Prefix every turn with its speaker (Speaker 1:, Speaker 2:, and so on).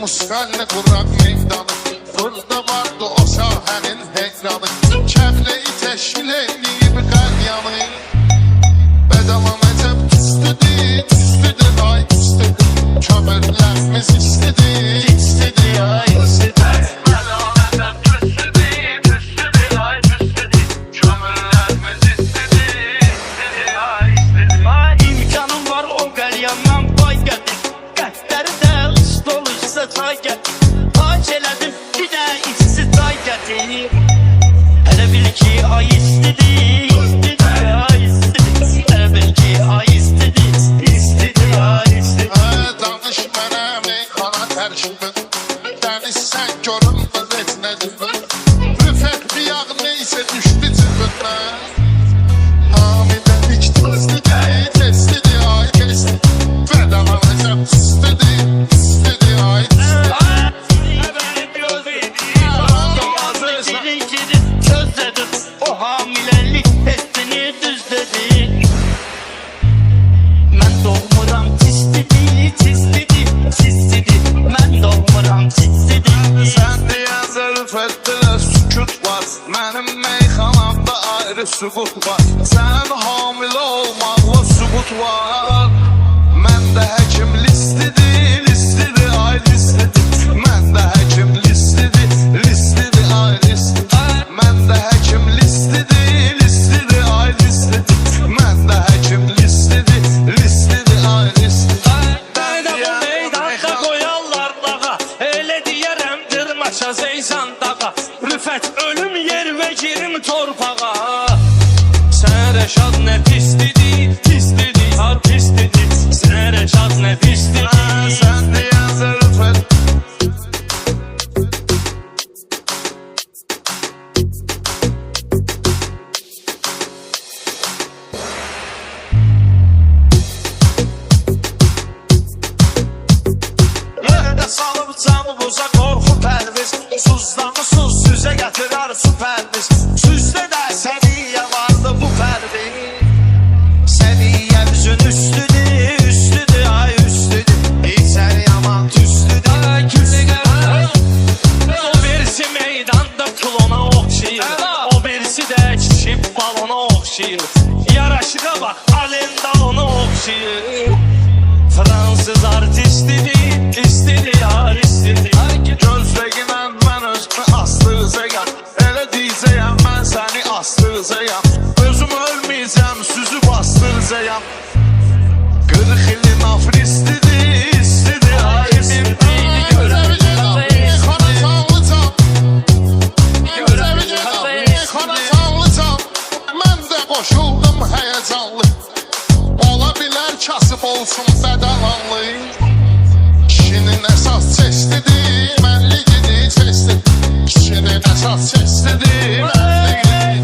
Speaker 1: Muskalli kurak meydanı, burada vardı o sahənin heyranı. Kəbleyi təşkil edib qəlyanı, bedava məcəb üstüdür, ay üstüdür. Kömürlərimiz istidir, ay istidir.
Speaker 2: Bedava məcəb üstüdür, ay üstüdür. Kömürlərimiz istidir, ay istidir.
Speaker 3: İmkanım var o qəlyandan pay gətir, qətləri də ıst olursa çay gətir. Hac elədim bir də içsi çay gətir. Hələ bil ki ay istidir, ay istidir. Hələ bil ki ay istidir, ay istidir.
Speaker 1: Danış mənə meyxana tərkibin, dəniz sən görünmez et nədir. Rüfət bir yağ neysə düşdü cibinə. Hamiləlik testidir, ay testidir. Bedava məcəb üstüdür, ay üstüdür.
Speaker 3: O hamilelik testini düzledi. Mən doğmuram çistidir. Mən doğmuram çistidir.
Speaker 1: Sən deyəndə rüfətdə sükut var, mənim meyxanamda ayrı sübut var. Sən hamilə olmaqla sübut var. Məndə həkim listidir, ay listidir. Məndə həkim listidir, ay listidir. Məndə həkim listidir, ay listidir. Məndə həkim listidir, ay listidir.
Speaker 3: Dayda bu meydanda koyarlar dağa, elə deyərəm dırmaşa zeysan dağa. Rüfət ölüm yer və girim torpağa. Sən rəşad nə pislidir, har pislidir. Sən rəşad nə pislidir.
Speaker 1: Sən deyəndə rüfət
Speaker 3: Yerdə salıb camı buza qorxu pərviz. Suzdanı suz süzə gətirər su pərviz. Süzdə də səviyyə vardı bu pərviz. Səviyyə üzün üstüdür, ay üstüdür. İçər yaman tüstüdür. O birisi meydanda klona oxşayır, o birisi də kişi balona oxşayır. Yaraşığa bax, alenda ona oxşayır. Fransız artistidir, yar istidir.
Speaker 1: gözləginən mən özümü astıracağam. Elə deyəcəyəm mən səni astıracağam. Özüm ölməyəcəm, süzü bastıracağam. 40 ilin afristidir, ay istidir. Mən də qoşuldum həyəcanlı. Ola bilər kasıb olsun bədalanlı. Kişinin əsas testidir, mənligidir testidir. Kişinin əsas testidir, mənligidir.